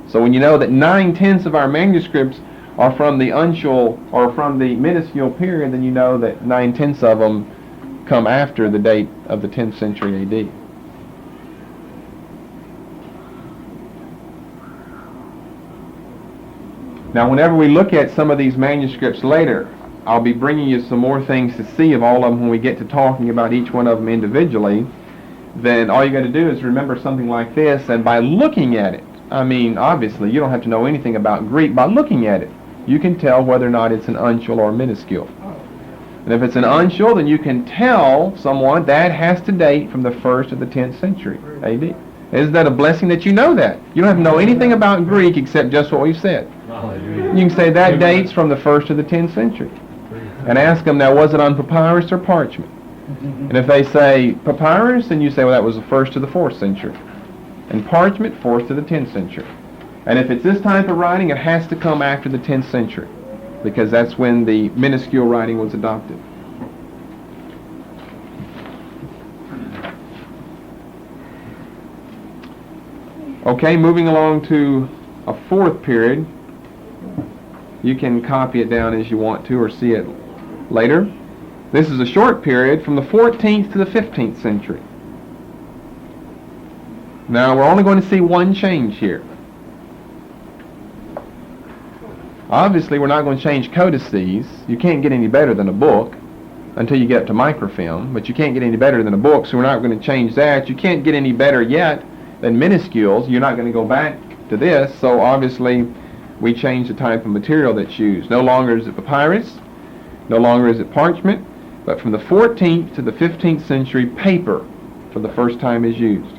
So when you know that 9/10 of our manuscripts are from the uncial or from the minuscule period, then you know that 9/10 of them come after the date of the 10th century AD. Now whenever we look at some of these manuscripts later, I'll be bringing you some more things to see of all of them when we get to talking about each one of them individually. Then all you got to do is remember something like this, and by looking at it, I mean obviously you don't have to know anything about Greek. By looking at it, you can tell whether or not it's an uncial or a minuscule. And if it's an uncial, then you can tell someone that has to date from the 1st to the 10th century AD. Isn't that a blessing that you know that? You don't have to know anything about Greek except just what we've said. You can say that dates from the 1st to the 10th century. And ask them, now was it on papyrus or parchment? And if they say papyrus, then you say, well, that was the 1st to the 4th century. And parchment, 4th to the 10th century. And if it's this type of writing, it has to come after the 10th century, because that's when the minuscule writing was adopted. Okay, moving along to a 4th period. You can copy it down as you want to or see it later. This is a short period from the 14th to the 15th century. Now we're only going to see one change here. Obviously we're not going to change codices. You can't get any better than a book until you get up to microfilm, but you can't get any better than a book, so we're not going to change that. You can't get any better yet than minuscules. You're not going to go back to this, so obviously we change the type of material that's used. No longer is it papyrus, no longer is it parchment, but from the 14th to the 15th century, paper for the first time is used.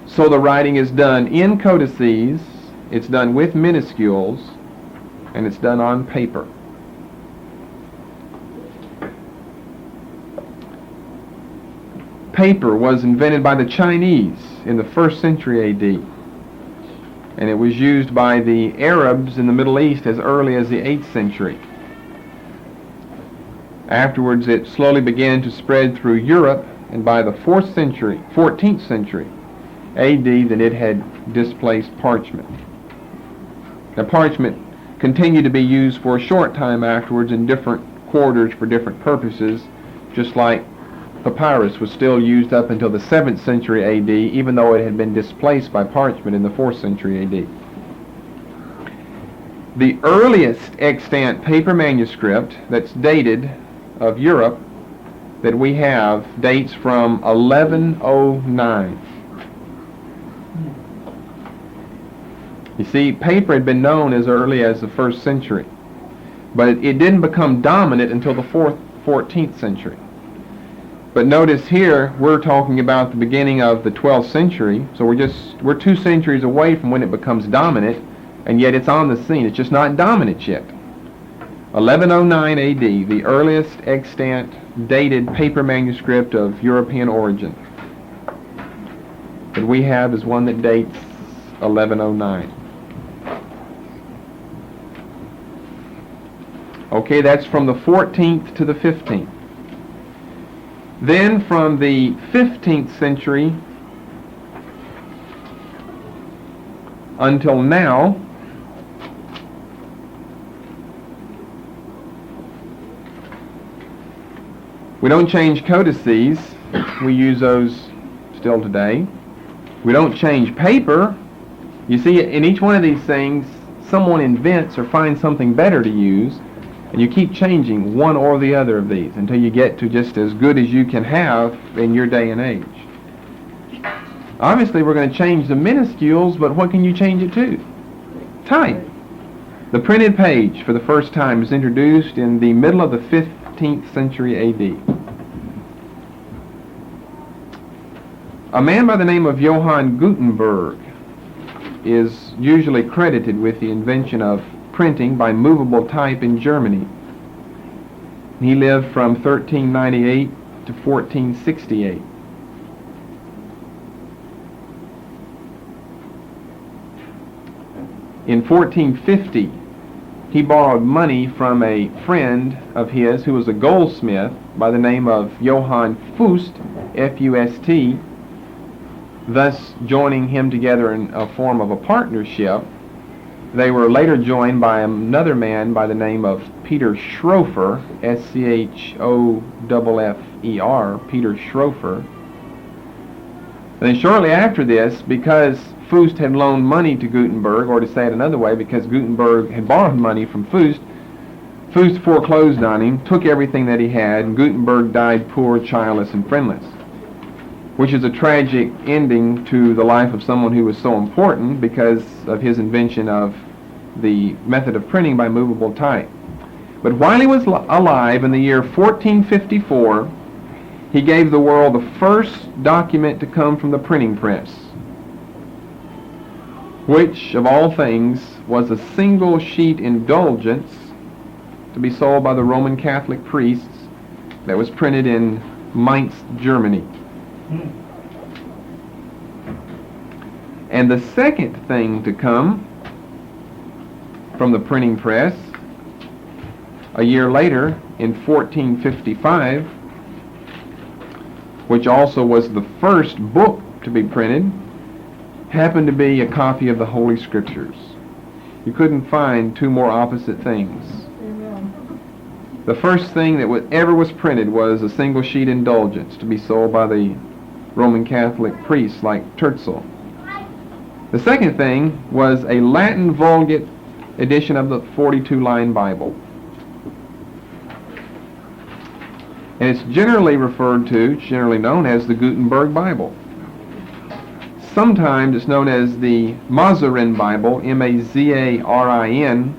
So the writing is done in codices, it's done with minuscules, and it's done on paper. Paper was invented by the Chinese in the 1st century AD. and it was used by the Arabs in the Middle East as early as the 8th century. Afterwards, it slowly began to spread through Europe, and by the 14th century AD, that it had displaced parchment. Now, parchment continued to be used for a short time afterwards in different quarters for different purposes, just like papyrus was still used up until the 7th century AD, even though it had been displaced by parchment in the 4th century AD. The earliest extant paper manuscript that's dated of Europe that we have dates from 1109. You see, paper had been known as early as the 1st century, but it didn't become dominant until the 14th century. But notice here, we're talking about the beginning of the 12th century, so we're 2 centuries away from when it becomes dominant, and yet it's on the scene. It's just not dominant yet. 1109 AD, the earliest extant dated paper manuscript of European origin that we have is one that dates 1109. Okay, that's from the 14th to the 15th. Then from the 15th century until now, we don't change codices. We use those still today. We don't change paper. You see, in each one of these things, someone invents or finds something better to use, and you keep changing one or the other of these until you get to just as good as you can have in your day and age. Obviously, we're going to change the minuscules, but what can you change it to? Type. The printed page, for the first time, is introduced in the middle of the 15th century AD. A man by the name of Johann Gutenberg is usually credited with the invention of printing by movable type in Germany. He lived from 1398 to 1468. In 1450, he borrowed money from a friend of his who was a goldsmith by the name of Johann Fust, F-U-S-T, thus joining him together in a form of a partnership. They were later joined by another man by the name of Peter Schroeffer, S-C-H-O-F-F-E-R, Peter Schroeffer. Then shortly after this, because Fust had loaned money to Gutenberg, or to say it another way, because Gutenberg had borrowed money from Fust, Fust foreclosed on him, took everything that he had, and Gutenberg died poor, childless, and friendless, which is a tragic ending to the life of someone who was so important because of his invention of the method of printing by movable type. But while he was alive in the year 1454, he gave the world the first document to come from the printing press, which, of all things, was a single sheet indulgence to be sold by the Roman Catholic priests that was printed in Mainz, Germany. And the second thing to come from the printing press, a year later, in 1455, which also was the first book to be printed, happened to be a copy of the Holy Scriptures. You couldn't find two more opposite things. Amen. The first thing that ever was printed was a single sheet indulgence to be sold by the Roman Catholic priests like Textual. The second thing was a Latin Vulgate edition of the 42-line Bible. And it's generally known as the Gutenberg Bible. Sometimes it's known as the Mazarin Bible, M-A-Z-A-R-I-N,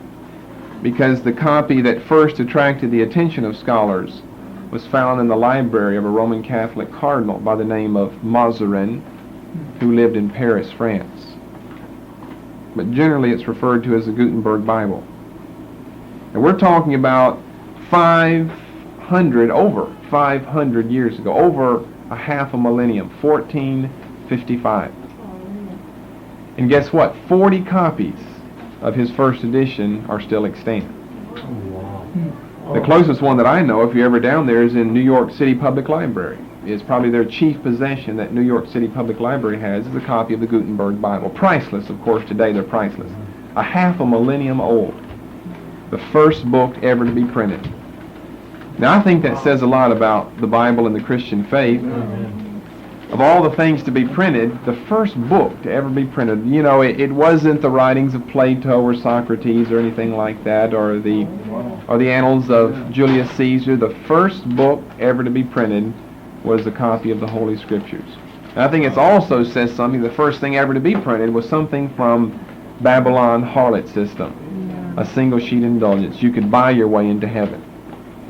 because the copy that first attracted the attention of scholars was found in the library of a Roman Catholic cardinal by the name of Mazarin, who lived in Paris, France. But generally it's referred to as the Gutenberg Bible. And we're talking about over 500 years ago, over a half a millennium, 1455. And guess what? 40 copies of his first edition are still extant. The closest one that I know, if you're ever down there, is in New York City Public Library. It's probably their chief possession that New York City Public Library has is a copy of the Gutenberg Bible. Priceless, of course, today they're priceless. A half a millennium old. The first book ever to be printed. Now I think that says a lot about the Bible and the Christian faith. Of all the things to be printed, the first book to ever be printed, you know, it wasn't the writings of Plato or Socrates or anything like that, or the annals of Julius Caesar. The first book ever to be printed was a copy of the Holy Scriptures. And I think it also says something, the first thing ever to be printed was something from Babylon harlot system, a single sheet indulgence. You could buy your way into heaven.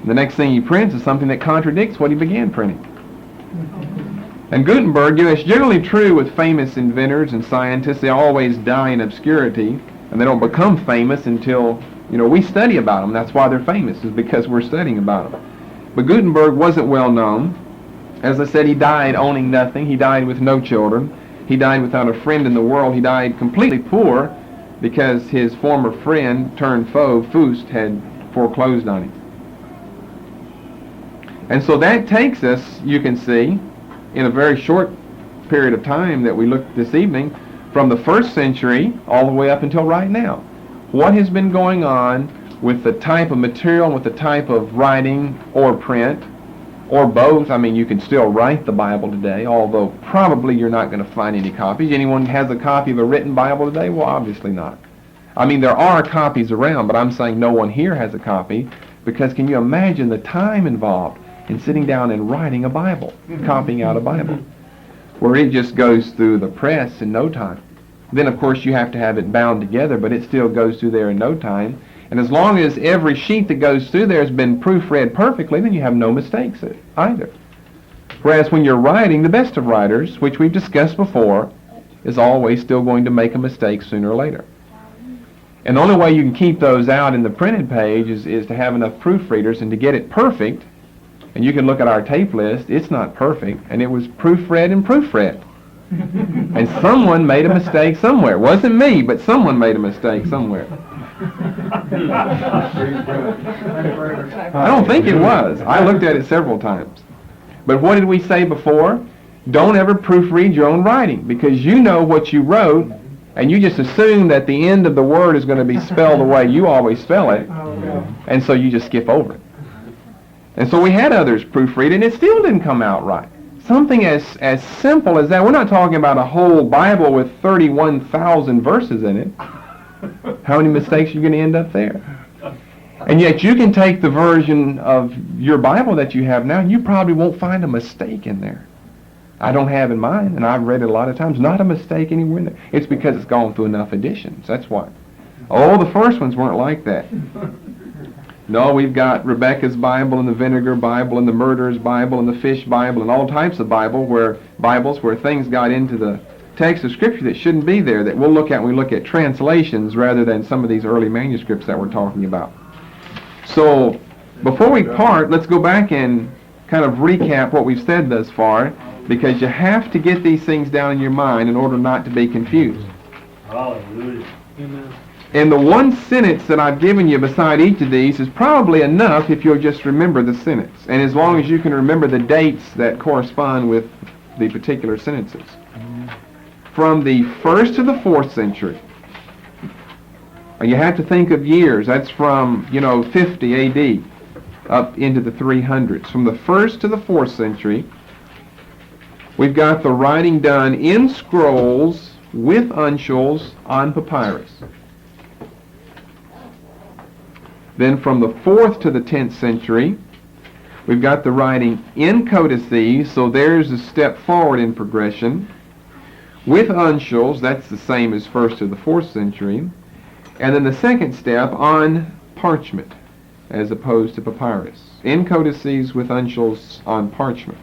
The next thing he prints is something that contradicts what he began printing. And Gutenberg, you know, it's generally true with famous inventors and scientists. They always die in obscurity, and they don't become famous until, you know, we study about them. That's why they're famous, is because we're studying about them. But Gutenberg wasn't well known. As I said, he died owning nothing. He died with no children. He died without a friend in the world. He died completely poor because his former friend turned foe, Fust, had foreclosed on him. And so that takes us, you can see, in a very short period of time that we looked this evening, from the 1st century all the way up until right now. What has been going on with the type of material, with the type of writing or print, or both. I mean, you can still write the Bible today, although probably you're not going to find any copies. Anyone has a copy of a written Bible today? Well, obviously not. I mean, there are copies around, but I'm saying no one here has a copy, because can you imagine the time involved in sitting down and writing a Bible, copying out a Bible, where it just goes through the press in no time. Then, of course, you have to have it bound together, but it still goes through there in no time. And as long as every sheet that goes through there has been proofread perfectly, then you have no mistakes either. Whereas when you're writing, the best of writers, which we've discussed before, is always still going to make a mistake sooner or later. And the only way you can keep those out in the printed page is to have enough proofreaders, and to get it perfect. And you can look at our tape list, it's not perfect, and it was proofread and proofread. And someone made a mistake somewhere. It wasn't me, but someone made a mistake somewhere. I don't think it was. I looked at it several times. But what did we say before? Don't ever proofread your own writing, because you know what you wrote, and you just assume that the end of the word is going to be spelled the way you always spell it, and so you just skip over it. And so we had others proofread, and it still didn't come out right. Something as simple as that. We're not talking about a whole Bible with 31,000 verses in it. How many mistakes are you going to end up there? And yet you can take the version of your Bible that you have now, and you probably won't find a mistake in there. I don't have in mine, and I've read it a lot of times. Not a mistake anywhere in there. It's because it's gone through enough editions. That's why. Oh, the first ones weren't like that. No, we've got Rebecca's Bible and the Vinegar Bible and the Murderer's Bible and the Fish Bible and all types of Bibles where things got into the text of Scripture that shouldn't be there, that we'll look at when we look at translations rather than some of these early manuscripts that we're talking about. So before we part, let's go back and kind of recap what we've said thus far, because you have to get these things down in your mind in order not to be confused. Hallelujah. Amen. And the one sentence that I've given you beside each of these is probably enough if you'll just remember the sentence. And as long as you can remember the dates that correspond with the particular sentences. From the 1st to the 4th century. And you have to think of years. That's from, 50 A.D. up into the 300s. From the 1st to the 4th century, we've got the writing done in scrolls with uncials on papyrus. Then from the 4th to the 10th century, we've got the writing in codices, so there's a step forward in progression. With uncials, that's the same as 1st to the 4th century. And then the second step on parchment, as opposed to papyrus. In codices with uncials on parchment.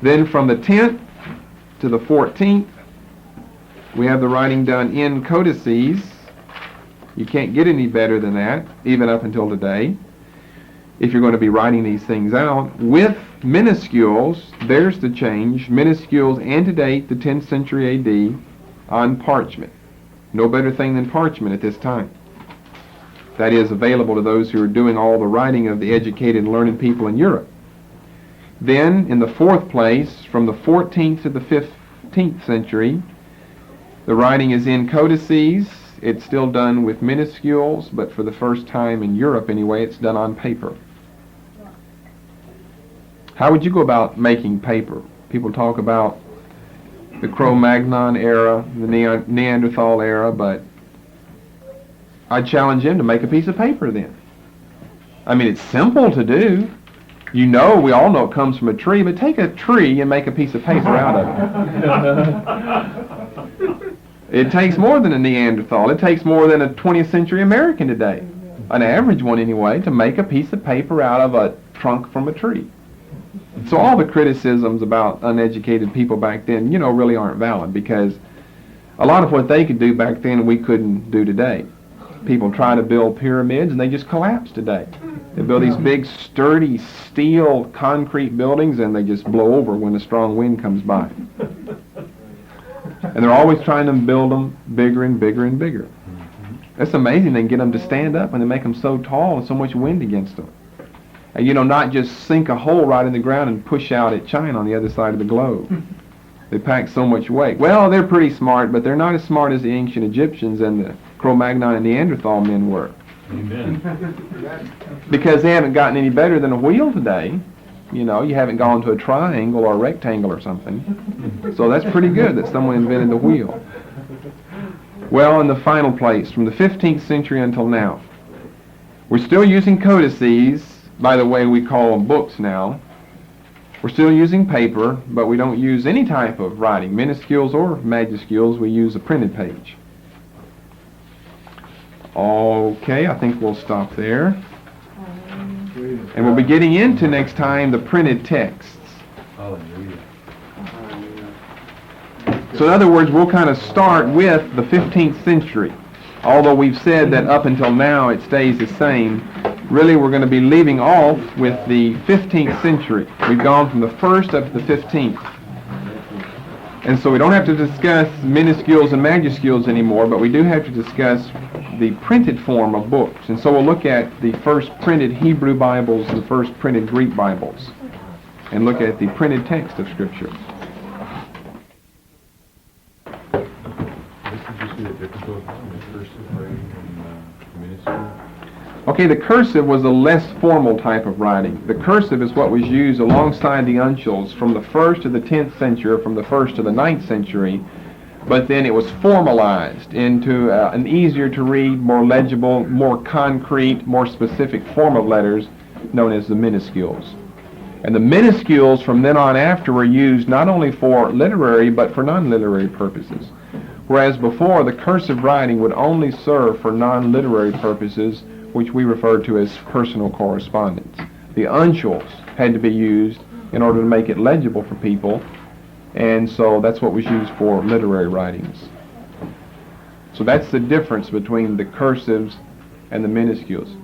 Then from the 10th to the 14th, we have the writing done in codices. You can't get any better than that, even up until today, if you're going to be writing these things out, with minuscules, there's the change, minuscules antedate the 10th century AD on parchment. No better thing than parchment at this time. That is available to those who are doing all the writing of the educated and learned people in Europe. Then, in the fourth place, from the 14th to the 15th century, the writing is in codices. It's still done with minuscules, but for the first time in Europe anyway, it's done on paper. How would you go about making paper? People talk about the Cro-Magnon era, the Neanderthal era, but I challenge him to make a piece of paper then. I mean, it's simple to do. You know, we all know it comes from a tree, but take a tree and make a piece of paper out of it. It takes more than a Neanderthal. It takes more than a 20th century American today, an average one anyway, to make a piece of paper out of a trunk from a tree. So all the criticisms about uneducated people back then, you know, really aren't valid, because a lot of what they could do back then we couldn't do today. People try to build pyramids and they just collapse today. They build these big, sturdy, steel, concrete buildings and they just blow over when a strong wind comes by. And they're always trying to build them bigger and bigger and bigger. It's amazing they can get them to stand up and they make them so tall and so much wind against them. And, you know, not just sink a hole right in the ground and push out at China on the other side of the globe. They pack so much weight. Well, they're pretty smart, but they're not as smart as the ancient Egyptians and the Cro-Magnon and Neanderthal men were. Amen. Because they haven't gotten any better than a wheel today. You know, you haven't gone to a triangle or a rectangle or something. So that's pretty good that someone invented the wheel. Well, in the final place, from the 15th century until now, we're still using codices. By the way, we call them books now. We're still using paper, but we don't use any type of writing, minuscules or majuscules. We use a printed page. Okay, I think we'll stop there. And we'll be getting into next time the printed texts. Hallelujah. So in other words, we'll kind of start with the 15th century. Although we've said that up until now it stays the same, really we're going to be leaving off with the 15th century. We've gone from the 1st up to the 15th. And so we don't have to discuss minuscules and majuscules anymore, but we do have to discuss the printed form of books. And so we'll look at the first printed Hebrew Bibles and the first printed Greek Bibles, and look at the printed text of Scripture. Okay, the cursive was a less formal type of writing. The cursive is what was used alongside the uncials from the 1st to the 10th century, or from the 1st to the 9th century, but then it was formalized into an easier to read, more legible, more concrete, more specific form of letters known as the minuscules. And the minuscules from then on after were used not only for literary but for non-literary purposes. Whereas before, the cursive writing would only serve for non-literary purposes, which we refer to as personal correspondence. The uncials had to be used in order to make it legible for people, and so that's what was used for literary writings. So that's the difference between the cursives and the minuscules.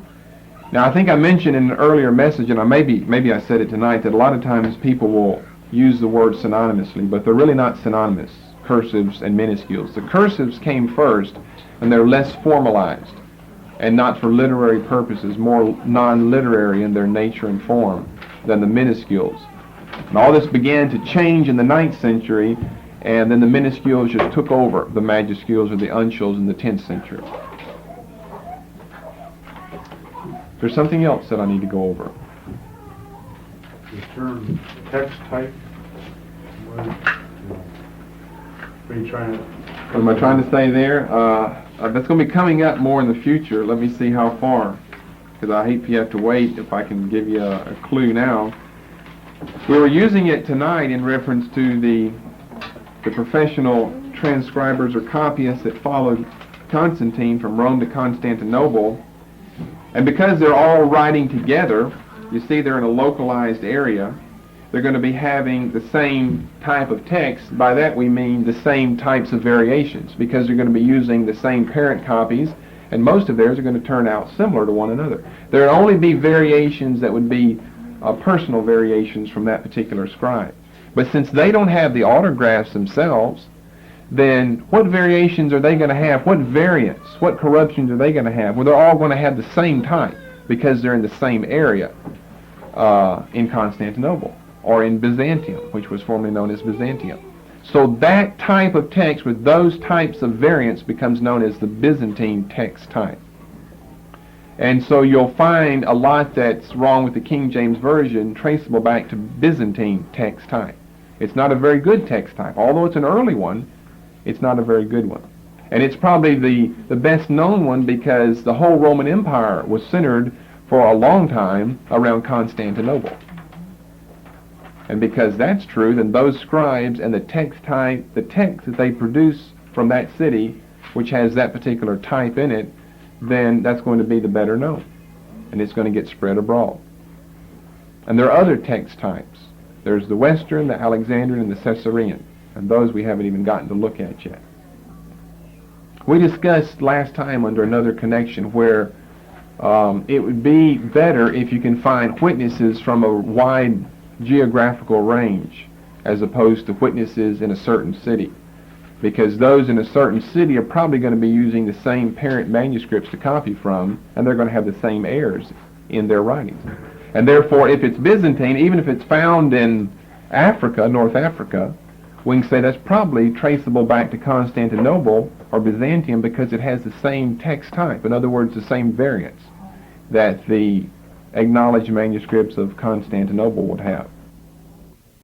Now, I think I mentioned in an earlier message, and maybe I said it tonight, that a lot of times people will use the word synonymously, but they're really not synonymous, cursives and minuscules. The cursives came first, and they're less formalized, and not for literary purposes, more non-literary in their nature and form than the minuscules. And all this began to change in the 9th century, and then the minuscules just took over the majuscules or the uncials in the 10th century. There's something else that I need to go over. The term text type, what are you trying to... What am I trying to say there? That's going to be coming up more in the future. Let me see how far, because I hate if you have to wait if I can give you a clue now. We were using it tonight in reference to the professional transcribers or copyists that followed Constantine from Rome to Constantinople. And because they're all writing together, you see they're in a localized area, they're going to be having the same type of text. By that we mean the same types of variations, because they're going to be using the same parent copies, and most of theirs are going to turn out similar to one another. There will only be variations that would be personal variations from that particular scribe. But since they don't have the autographs themselves, then what variations are they going to have? What variants, what corruptions are they going to have? Well, they're all going to have the same type because they're in the same area in Constantinople or in Byzantium, which was formerly known as Byzantium. So that type of text with those types of variants becomes known as the Byzantine text type. And so you'll find a lot that's wrong with the King James Version traceable back to Byzantine text type. It's not a very good text type. Although it's an early one, it's not a very good one. And it's probably the best known one because the whole Roman Empire was centered for a long time around Constantinople. And because that's true, then those scribes and the text type, the text that they produce from that city, which has that particular type in it, then that's going to be the better known. And it's going to get spread abroad. And there are other text types. There's the Western, the Alexandrian, and the Caesarean. And those we haven't even gotten to look at yet. We discussed last time under another connection where it would be better if you can find witnesses from a wide geographical range as opposed to witnesses in a certain city, because those in a certain city are probably going to be using the same parent manuscripts to copy from, and they're going to have the same errors in their writings. And therefore, if it's Byzantine, even if it's found in Africa, North Africa, we can say that's probably traceable back to Constantinople or Byzantium because it has the same text type. In other words, the same variants that the acknowledged manuscripts of Constantinople would have.